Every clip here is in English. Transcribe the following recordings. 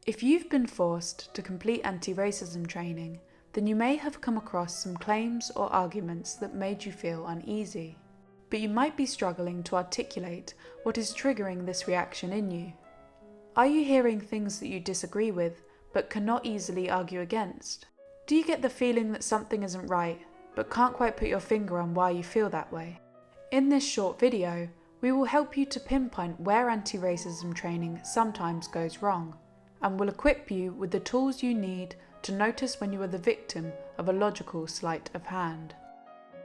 If you've been forced to complete anti-racism training, then you may have come across some claims or arguments that made you feel uneasy. But you might be struggling to articulate what is triggering this reaction in you. Are you hearing things that you disagree with, but cannot easily argue against? Do you get the feeling that something isn't right, but can't quite put your finger on why you feel that way? In this short video, we will help you to pinpoint where anti-racism training sometimes goes wrong, and will equip you with the tools you need to notice when you are the victim of a logical sleight of hand.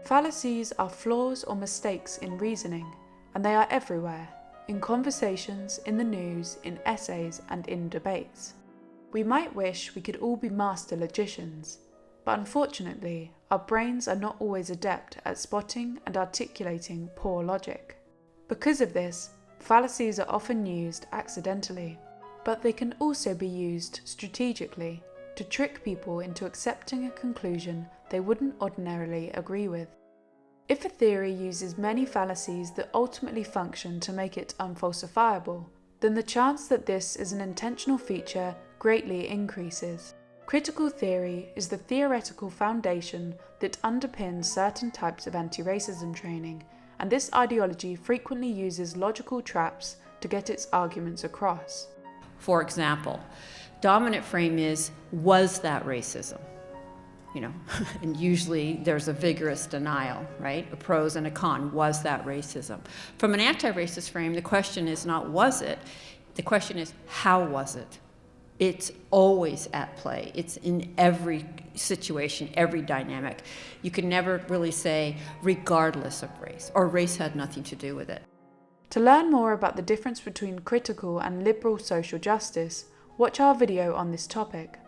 Fallacies are flaws or mistakes in reasoning, and they are everywhere, in conversations, in the news, in essays, and in debates. We might wish we could all be master logicians, but unfortunately, our brains are not always adept at spotting and articulating poor logic. Because of this, fallacies are often used accidentally, but they can also be used strategically to trick people into accepting a conclusion they wouldn't ordinarily agree with. If a theory uses many fallacies that ultimately function to make it unfalsifiable, then the chance that this is an intentional feature greatly increases. Critical theory is the theoretical foundation that underpins certain types of anti-racism training, and this ideology frequently uses logical traps to get its arguments across. For example, dominant frame is, was that racism? And usually there's a vigorous denial, right? A pros and a con, was that racism? From an anti-racist frame, the question is not was it, the question is how was it? It's always at play. It's in every situation, every dynamic. You can never really say regardless of race, or race had nothing to do with it. To learn more about the difference between critical and liberal social justice, watch our video on this topic.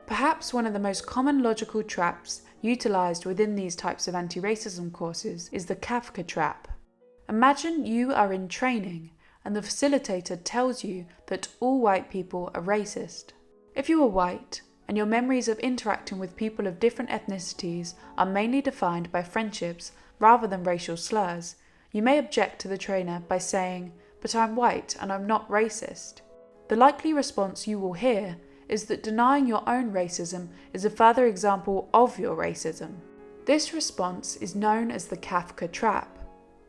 Perhaps one of the most common logical traps utilised within these types of anti-racism courses is the Kafka Trap. Imagine you are in training and the facilitator tells you that all white people are racist. If you are white, and your memories of interacting with people of different ethnicities are mainly defined by friendships rather than racial slurs, you may object to the trainer by saying, "But I'm white and I'm not racist." The likely response you will hear is that denying your own racism is a further example of your racism. This response is known as the Kafka Trap,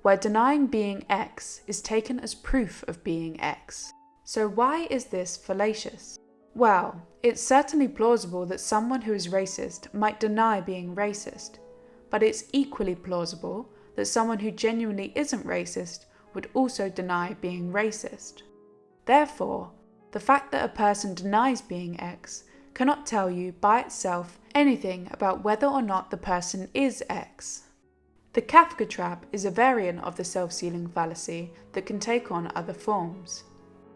where denying being X is taken as proof of being X. So why is this fallacious? Well, it's certainly plausible that someone who is racist might deny being racist, but it's equally plausible that someone who genuinely isn't racist would also deny being racist. Therefore, the fact that a person denies being X cannot tell you by itself anything about whether or not the person is X. The Kafka Trap is a variant of the self-sealing fallacy that can take on other forms.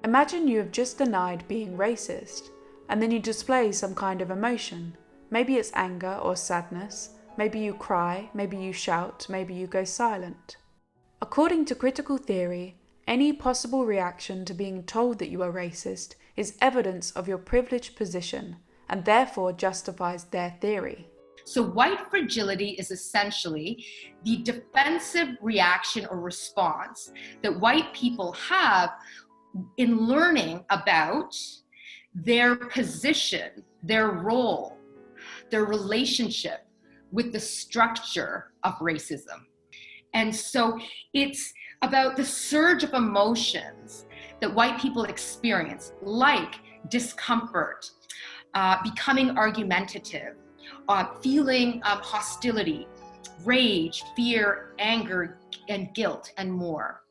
Imagine you have just denied being racist, and then you display some kind of emotion. Maybe it's anger or sadness, maybe you cry, maybe you shout, maybe you go silent. According to critical theory, any possible reaction to being told that you are racist is evidence of your privileged position, and therefore justifies their theory. So white fragility is essentially the defensive reaction or response that white people have in learning about their position, their role, their relationship with the structure of racism. And so it's about the surge of emotions that white people experience, like discomfort, becoming argumentative, feeling hostility, rage, fear, anger, and guilt, and more.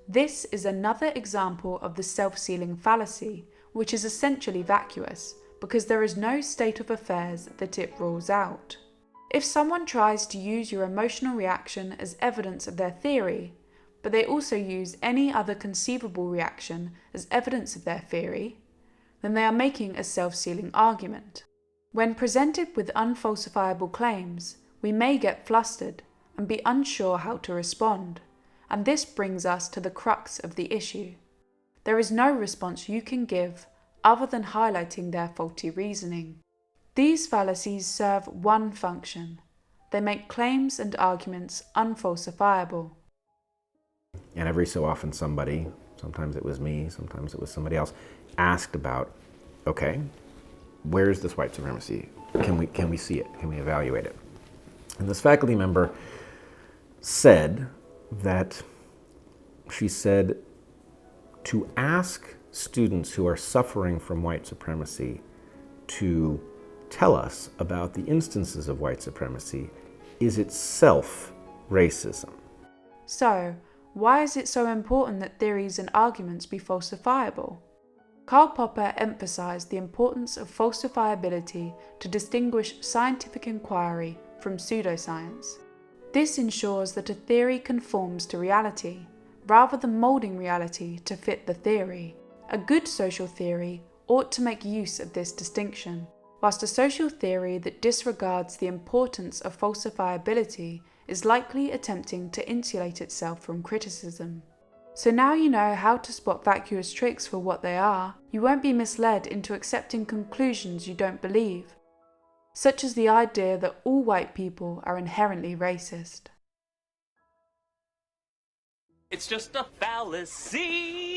This is another example of the self-sealing fallacy, which is essentially vacuous, because there is no state of affairs that it rules out. If someone tries to use your emotional reaction as evidence of their theory, but they also use any other conceivable reaction as evidence of their theory, then they are making a self-sealing argument. When presented with unfalsifiable claims, we may get flustered and be unsure how to respond, and this brings us to the crux of the issue. There is no response you can give other than highlighting their faulty reasoning. These fallacies serve one function: they make claims and arguments unfalsifiable. And every so often somebody, sometimes it was me, sometimes it was somebody else, asked about, okay, where's this white supremacy? Can we see it? Can we evaluate it? And this faculty member said that she said to ask students who are suffering from white supremacy to tell us about the instances of white supremacy is itself racism. So, why is it so important that theories and arguments be falsifiable? Karl Popper emphasized the importance of falsifiability to distinguish scientific inquiry from pseudoscience. This ensures that a theory conforms to reality, rather than molding reality to fit the theory. A good social theory ought to make use of this distinction, whilst a social theory that disregards the importance of falsifiability is likely attempting to insulate itself from criticism. So now you know how to spot vacuous tricks for what they are, you won't be misled into accepting conclusions you don't believe, such as the idea that all white people are inherently racist. It's just a fallacy.